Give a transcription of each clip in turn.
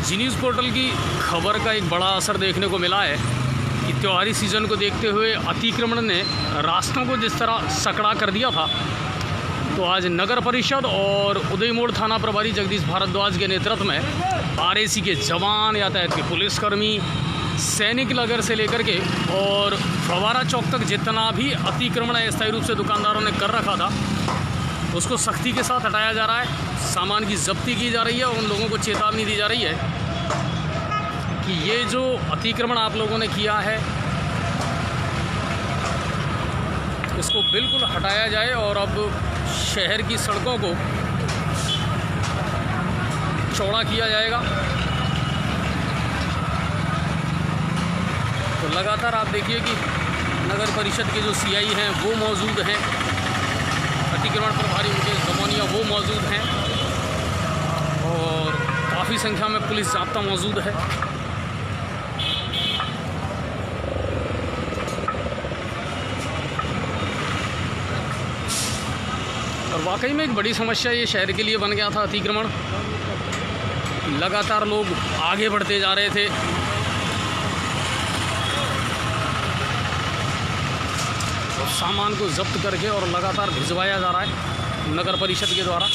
जी news portal की खबर का एक बड़ा असर देखने को मिला है कि त्योहारी सीज़न को देखते हुए अतिक्रमण ने रास्तों को जिस तरह सकड़ा कर दिया था, तो आज नगर परिषद और उदय मोड़ थाना प्रभारी जगदीश भारद्वाज के नेतृत्व में आरएसी के जवान, यातायात के पुलिसकर्मी, सैनिक नगर से लेकर के और फवारा चौक तक जितना भी अतिक्रमण अस्थायी रूप से दुकानदारों ने कर रखा था, उसको सख्ती के साथ हटाया जा रहा है। सामान की जब्ती की जा रही है और उन लोगों को चेतावनी दी जा रही है कि ये जो अतिक्रमण आप लोगों ने किया है इसको बिल्कुल हटाया जाए और अब शहर की सड़कों को चौड़ा किया जाएगा। तो लगातार आप देखिए कि नगर परिषद के जो सीआई हैं वो मौजूद हैं, अतिक्रमण प्रभारी मुकेश दमोनिया वो मौजूद हैं और काफ़ी संख्या में पुलिस जाब्ता मौजूद है। और वाकई में एक बड़ी समस्या ये शहर के लिए बन गया था अतिक्रमण। लगातार लोग आगे बढ़ते जा रहे थे, और सामान को जब्त करके और लगातार भिजवाया जा रहा है नगर परिषद के द्वारा।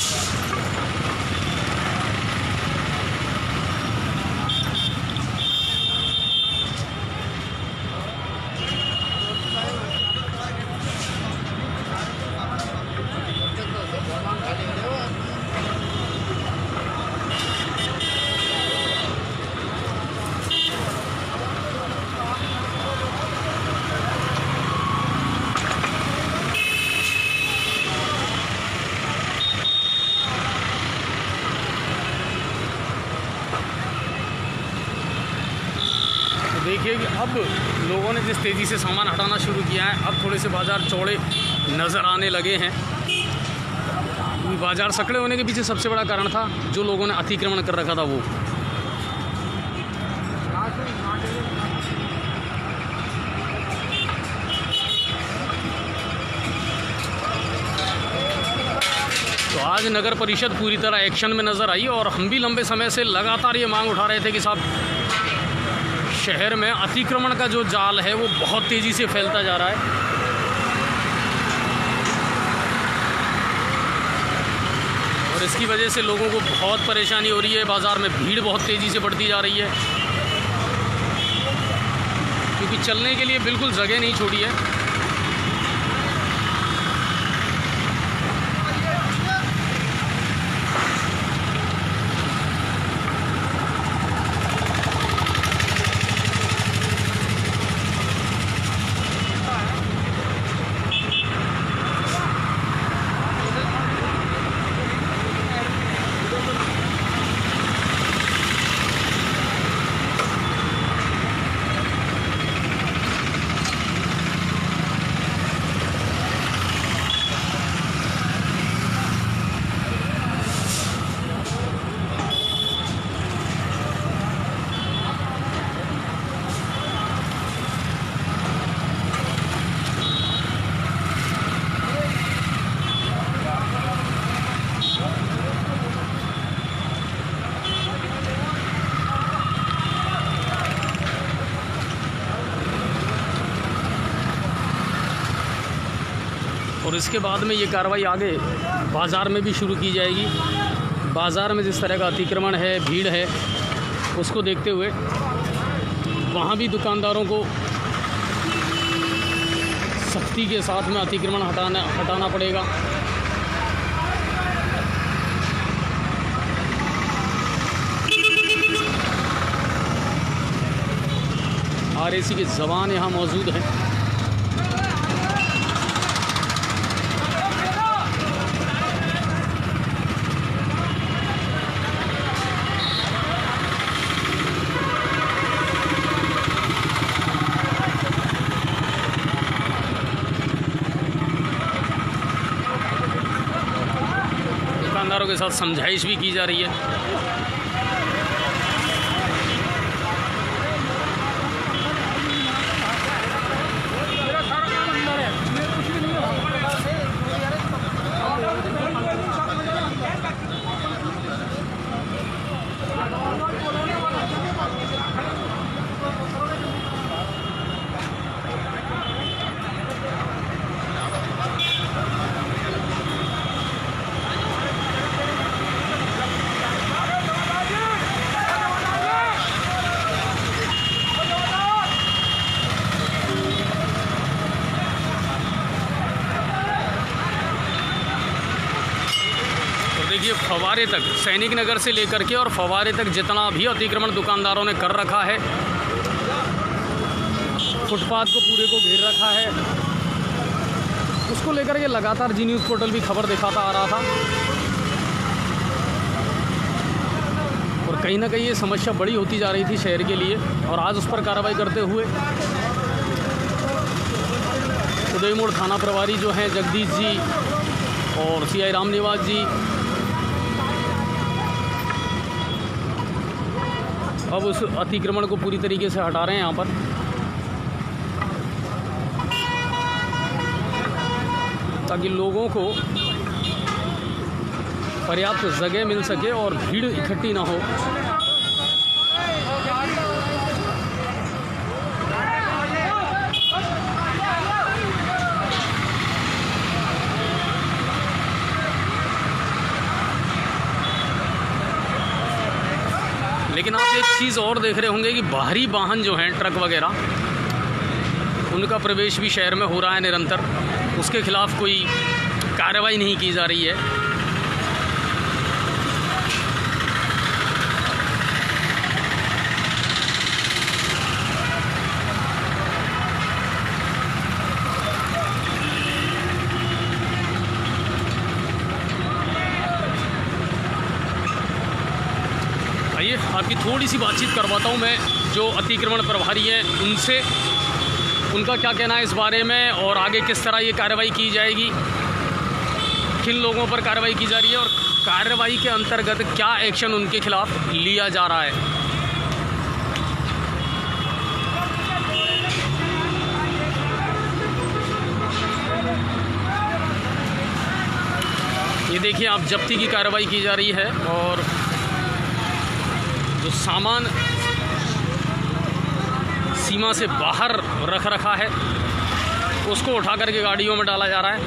देखिए कि अब लोगों ने जिस तेज़ी से सामान हटाना शुरू किया है, अब थोड़े से बाज़ार चौड़े नज़र आने लगे हैं। बाज़ार सकड़े होने के पीछे सबसे बड़ा कारण था जो लोगों ने अतिक्रमण कर रखा था वो। तो आज नगर परिषद पूरी तरह एक्शन में नज़र आई और हम भी लंबे समय से लगातार ये मांग उठा रहे थे कि साहब शहर में अतिक्रमण का जो जाल है वो बहुत तेज़ी से फैलता जा रहा है। और इसकी वजह से लोगों को बहुत परेशानी हो रही है। बाज़ार में भीड़ बहुत तेज़ी से बढ़ती जा रही है क्योंकि चलने के लिए बिल्कुल जगह नहीं छोड़ी है। और इसके बाद में ये कार्रवाई आगे बाज़ार में भी शुरू की जाएगी। बाज़ार में जिस तरह का अतिक्रमण है, भीड़ है, उसको देखते हुए वहाँ भी दुकानदारों को सख्ती के साथ में अतिक्रमण हटाना पड़ेगा। आरएसी के जवान यहाँ मौजूद हैं। दुकानदारों के साथ समझाइश भी की जा रही है। फव्वारे तक, सैनिक नगर से लेकर के और फव्वारे तक जितना भी अतिक्रमण दुकानदारों ने कर रखा है, फुटपाथ को पूरे को घेर रखा है, उसको लेकर के लगातार जी न्यूज़ पोर्टल भी खबर दिखाता आ रहा था। और कहीं ना कहीं ये समस्या बड़ी होती जा रही थी शहर के लिए, और आज उस पर कार्रवाई करते हुए उदय मोड़ थाना प्रभारी जो हैं जगदीश जी और सीआई राम निवास जी अब उस अतिक्रमण को पूरी तरीके से हटा रहे हैं यहाँ पर, ताकि लोगों को पर्याप्त जगह मिल सके और भीड़ इकट्ठी ना हो। लेकिन आप एक चीज़ और देख रहे होंगे कि बाहरी वाहन जो हैं, ट्रक वगैरह, उनका प्रवेश भी शहर में हो रहा है निरंतर, उसके खिलाफ कोई कार्रवाई नहीं की जा रही है। आइए आपकी थोड़ी सी बातचीत करवाता हूँ मैं जो अतिक्रमण प्रभारी हैं उनसे, उनका क्या कहना है इस बारे में और आगे किस तरह ये कार्रवाई की जाएगी, किन लोगों पर कार्रवाई की जा रही है और कार्रवाई के अंतर्गत क्या एक्शन उनके खिलाफ लिया जा रहा है। ये देखिए आप, जब्ती की कार्रवाई की जा रही है और जो सामान सीमा से बाहर रख रखा है उसको उठा करके गाड़ियों में डाला जा रहा है।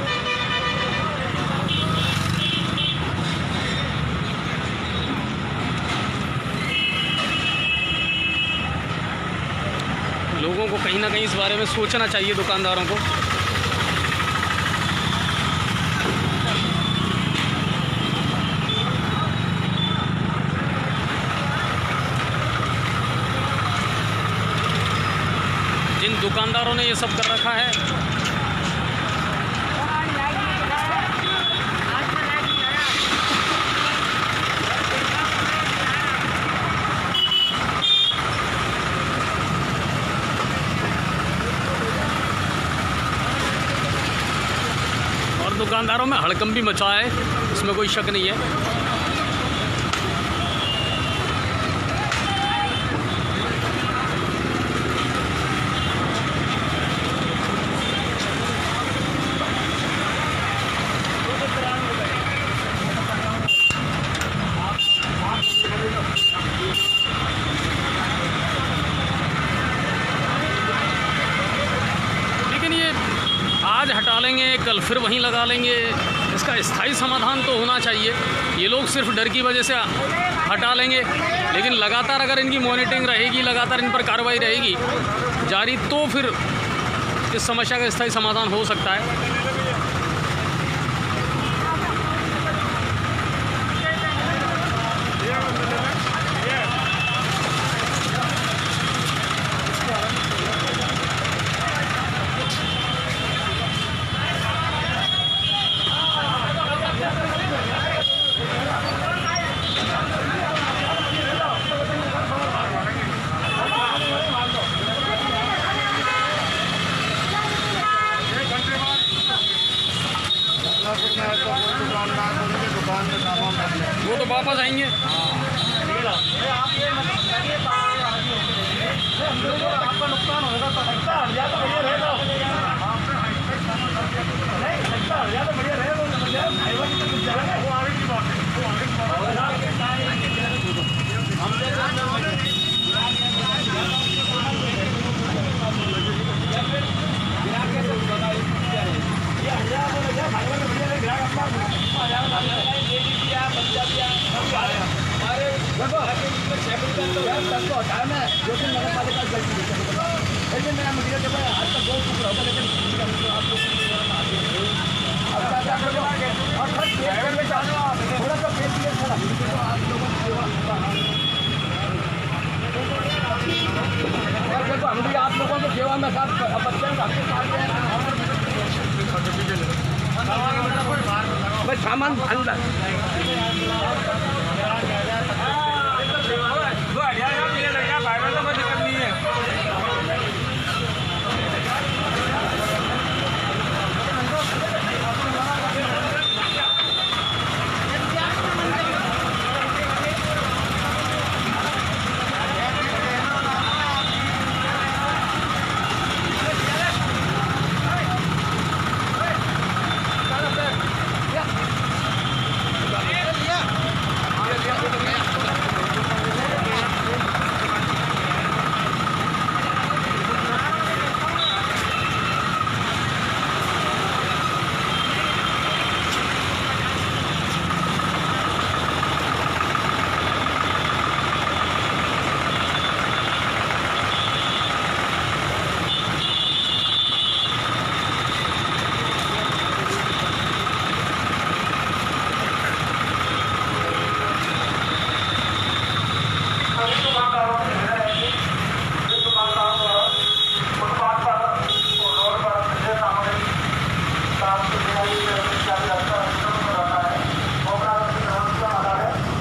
लोगों को कहीं ना कहीं इस बारे में सोचना चाहिए, दुकानदारों को। जिन दुकानदारों ने ये सब कर रखा है, और दुकानदारों में हड़कंप भी मचा है, इसमें कोई शक नहीं है। आज हटा लेंगे, कल फिर वहीं लगा लेंगे, इसका स्थायी समाधान तो होना चाहिए। ये लोग सिर्फ डर की वजह से हटा लेंगे, लेकिन लगातार अगर इनकी मॉनिटरिंग रहेगी, लगातार इन पर कार्रवाई रहेगी जारी, तो फिर इस समस्या का स्थायी समाधान हो सकता है। वो तो वापस आएंगे। आपका नुकसान होगा तो हट गया तो बढ़िया रहेगा, हट गया तो बढ़िया रहेगा। वो आगे की बात है, वो आगे की हटाना है, जो कि नगर पालिका गलती है। लेकिन मेरा मुझे जब आज तक बहुत कुछ होगा, लेकिन आप लोग और थोड़ा सा हम भी आप लोगों की सेवा में साथ बच्चे सामान अंदर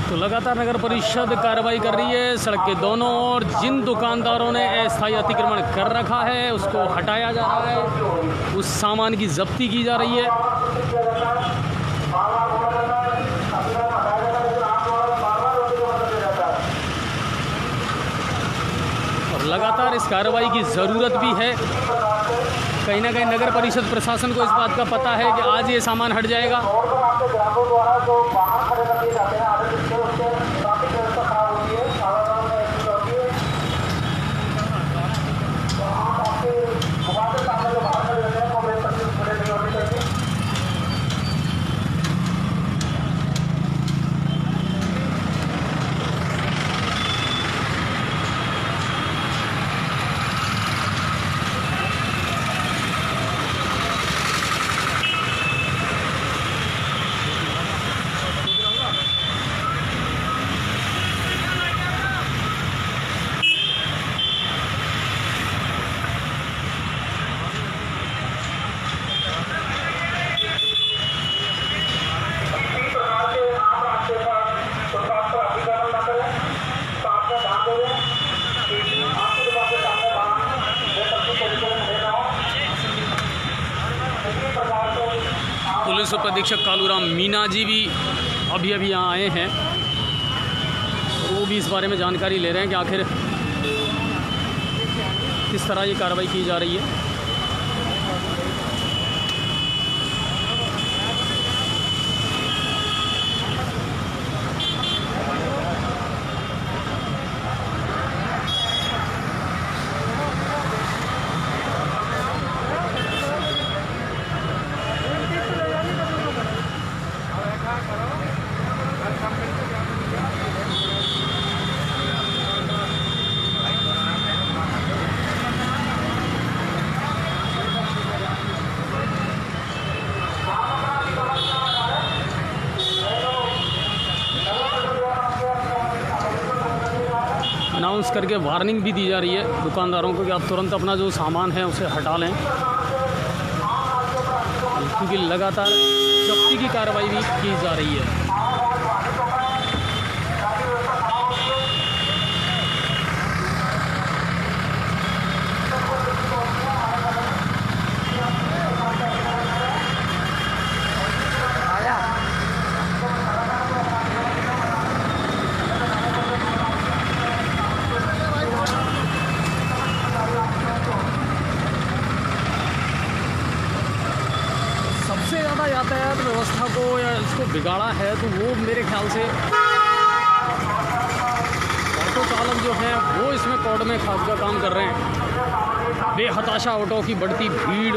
तो लगातार नगर परिषद कार्रवाई कर रही है। सड़क के दोनों ओर जिन दुकानदारों ने अस्थायी अतिक्रमण कर रखा है उसको हटाया जा रहा है, उस सामान की जब्ती की जा रही है। और लगातार इस कार्रवाई की ज़रूरत भी है। कहीं ना कहीं नगर परिषद प्रशासन को इस बात का पता है कि आज ये सामान हट जाएगा। पुलिस उप अधीक्षक कालूराम मीना जी भी अभी यहाँ आए हैं। वो भी इस बारे में जानकारी ले रहे हैं कि आखिर किस तरह ये कार्रवाई की जा रही है। अनाउंस करके वार्निंग भी दी जा रही है दुकानदारों को कि आप तुरंत अपना जो सामान है उसे हटा लें, क्योंकि लगातार जब्ती की कार्रवाई भी की जा रही है। सबसे ज़्यादा यातायात व्यवस्था को या इसको बिगाड़ा है तो वो मेरे ख्याल से ऑटो चालक जो हैं वो इसमें कौड़ में खास का काम कर रहे हैं। बेहताशा ऑटो की बढ़ती भीड़,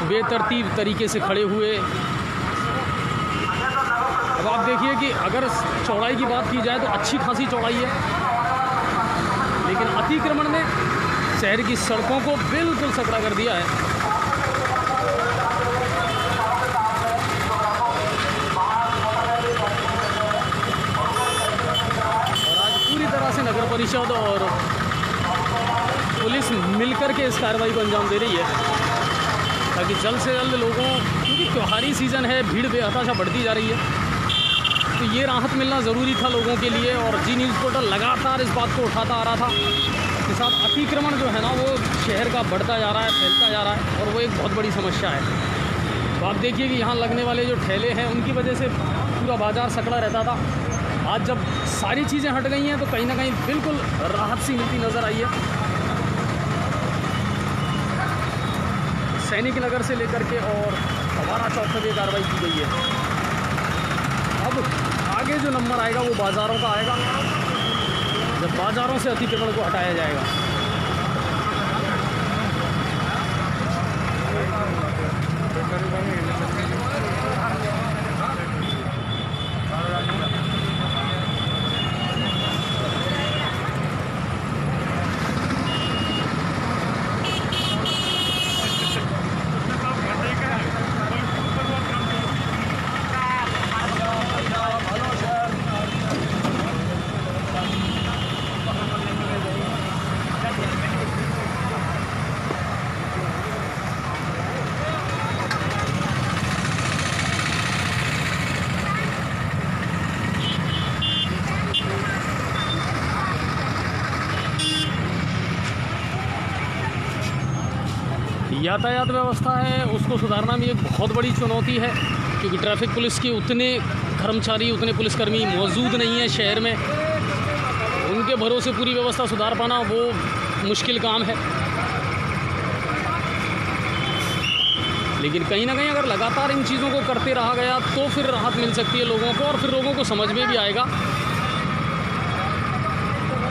बेतरतीब तरीके से खड़े हुए। अब आप देखिए कि अगर चौड़ाई की बात की जाए तो अच्छी खासी चौड़ाई है, लेकिन अतिक्रमण ने शहर की सड़कों को बिल्कुल सकड़ा कर दिया है। तरह से नगर परिषद और पुलिस मिलकर के इस कार्रवाई को अंजाम दे रही है ताकि जल्द से जल्द लोगों, क्योंकि त्योहारी सीज़न है, भीड़ बेहताशा बढ़ती जा रही है, तो ये राहत मिलना ज़रूरी था लोगों के लिए। और जी न्यूज़ पोर्टल लगातार इस बात को उठाता आ रहा था के साथ अतिक्रमण जो है ना वो शहर का बढ़ता जा रहा है, फैलता जा रहा है, और वो एक बहुत बड़ी समस्या है। तो आप देखिए कि यहाँ लगने वाले जो ठेले हैं उनकी वजह से पूरा बाज़ार सकड़ा रहता था। आज जब सारी चीज़ें हट गई हैं तो कहीं ना कहीं बिल्कुल राहत सी मिलती नज़र आई है। सैनिक नगर से लेकर के और हवारा चौक तक ये कार्रवाई की गई है। अब आगे जो नंबर आएगा वो बाज़ारों का आएगा, जब बाज़ारों से अतिक्रमण को हटाया जाएगा। यातायात व्यवस्था है उसको सुधारना भी एक बहुत बड़ी चुनौती है, क्योंकि ट्रैफिक पुलिस के उतने कर्मचारी, उतने पुलिसकर्मी मौजूद नहीं हैं शहर में। उनके भरोसे पूरी व्यवस्था सुधार पाना वो मुश्किल काम है। लेकिन कहीं ना कहीं अगर लगातार इन चीज़ों को करते रहा गया तो फिर राहत मिल सकती है लोगों को, और फिर लोगों को समझ में भी आएगा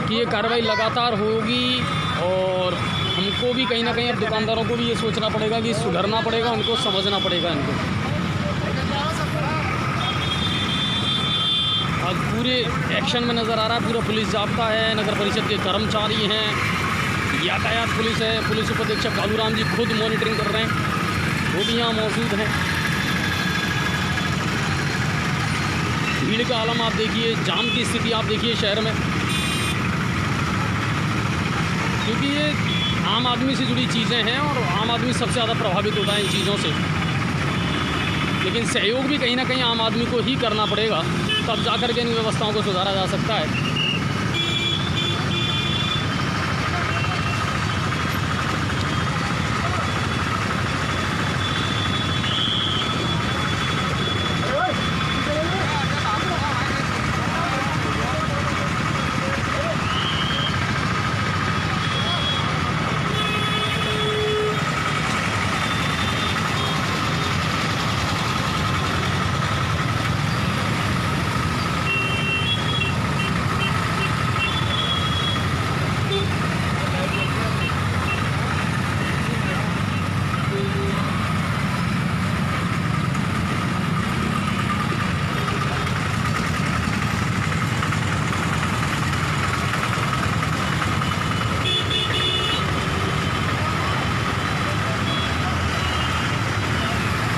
कि ये कार्रवाई लगातार होगी। और हमको भी कहीं ना कहीं अब दुकानदारों को भी ये सोचना पड़ेगा कि सुधरना पड़ेगा, उनको समझना पड़ेगा इनको। आज पूरे एक्शन में नज़र आ रहा है, पूरा पुलिस जाब्ता है, नगर परिषद के कर्मचारी हैं, यातायात पुलिस है, पुलिस उपाधीक्षक कालूराम जी खुद मॉनिटरिंग कर रहे हैं, वो भी यहाँ मौजूद हैं। भीड़ का आलम आप देखिए, जाम की स्थिति आप देखिए शहर में, क्योंकि ये आम आदमी से जुड़ी चीज़ें हैं और आम आदमी सबसे ज़्यादा प्रभावित होता है इन चीज़ों से। लेकिन सहयोग भी कहीं ना कहीं आम आदमी को ही करना पड़ेगा, तब जा कर के इन व्यवस्थाओं को सुधारा जा सकता है।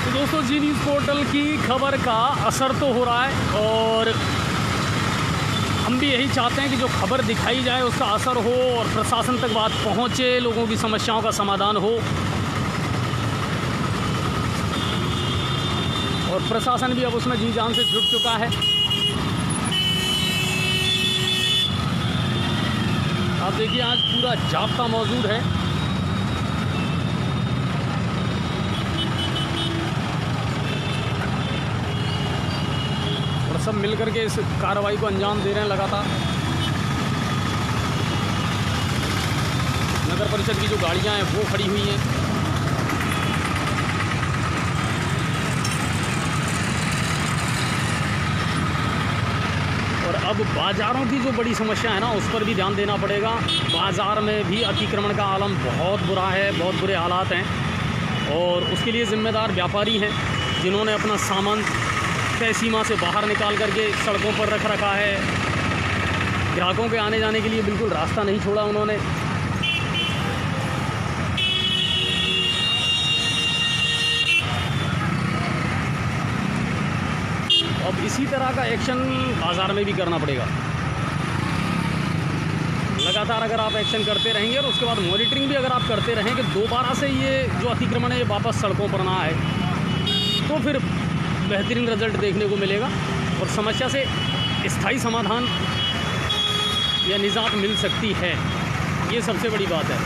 दोस्तों, जी न्यूज़ पोर्टल की खबर का असर तो हो रहा है और हम भी यही चाहते हैं कि जो खबर दिखाई जाए उसका असर हो और प्रशासन तक बात पहुंचे, लोगों की समस्याओं का समाधान हो। और प्रशासन भी अब उसमें जी जान से जुट चुका है। आप देखिए आज पूरा जाब्ता मौजूद है। सब मिलकर के इस कार्रवाई को अंजाम दे रहे हैं लगातार। नगर परिषद की जो गाड़ियां हैं वो खड़ी हुई हैं। और अब बाज़ारों की जो बड़ी समस्या है ना उस पर भी ध्यान देना पड़ेगा। बाज़ार में भी अतिक्रमण का आलम बहुत बुरा है, बहुत बुरे हालात हैं और उसके लिए ज़िम्मेदार व्यापारी हैं जिन्होंने अपना सामान तय सीमा से बाहर निकाल करके सड़कों पर रख रखा है। ग्राहकों के आने जाने के लिए बिल्कुल रास्ता नहीं छोड़ा उन्होंने। अब इसी तरह का एक्शन बाज़ार में भी करना पड़ेगा। लगातार अगर आप एक्शन करते रहेंगे और उसके बाद मॉनिटरिंग भी अगर आप करते रहें कि दोबारा से ये जो अतिक्रमण है ये वापस सड़कों पर ना आए, तो फिर बेहतरीन रिजल्ट देखने को मिलेगा और समस्या से स्थायी समाधान या निजात मिल सकती है। ये सबसे बड़ी बात है।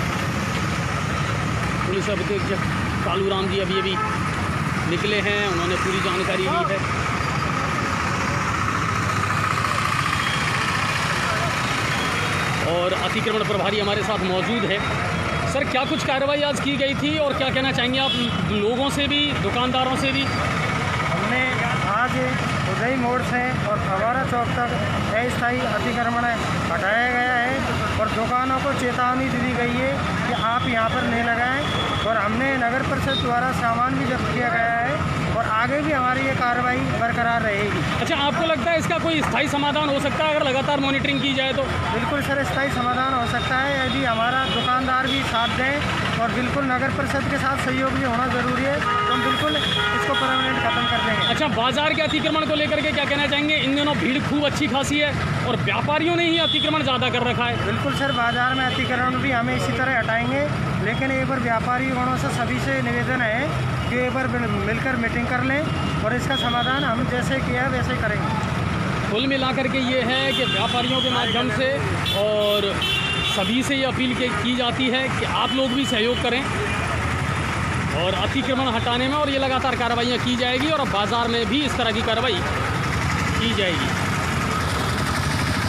पुलिस अधीक्षक कालूराम जी अभी निकले हैं, उन्होंने पूरी जानकारी दी है। और अतिक्रमण प्रभारी हमारे साथ मौजूद है। सर, क्या कुछ कार्रवाई आज की गई थी और क्या कहना चाहेंगे आप लोगों से भी, दुकानदारों से भी? हमने आज उदय मोड़ से और फवारा चौक तक अस्थायी अतिक्रमण हटाया गया है और दुकानों को चेतावनी दी गई है कि आप यहाँ पर नहीं लगाएं और हमने नगर परिषद द्वारा सामान भी जब्त किया गया है और आगे भी हमारी ये कार्रवाई बरकरार रहेगी। अच्छा, आपको लगता है इसका कोई स्थायी समाधान हो सकता है अगर लगातार मॉनिटरिंग की जाए तो? बिल्कुल सर, स्थायी समाधान हो सकता है यदि हमारा दुकानदार भी साथ दें और बिल्कुल नगर परिषद के साथ सहयोग भी होना ज़रूरी है, तो हम बिल्कुल इसको परमानेंट खत्म कर देंगे। अच्छा, बाजार के अतिक्रमण को लेकर के क्या कहना चाहेंगे? इन दिनों भीड़ खूब अच्छी खासी है और व्यापारियों ने ही अतिक्रमण ज़्यादा कर रखा है। बिल्कुल सर, बाजार में अतिक्रमण भी हमें इसी तरह हटाएंगे, लेकिन एक बार व्यापारी गणों से सभी से निवेदन है कि एक बार मिलकर मीटिंग कर लें और इसका समाधान हम जैसे किया वैसे करेंगे। कुल मिलाकर के ये है कि व्यापारियों के माध्यम से और सभी से ये अपील की जाती है कि आप लोग भी सहयोग करें और अतिक्रमण हटाने में, और ये लगातार कार्रवाइयाँ की जाएगी और अब बाज़ार में भी इस तरह की कार्रवाई की जाएगी।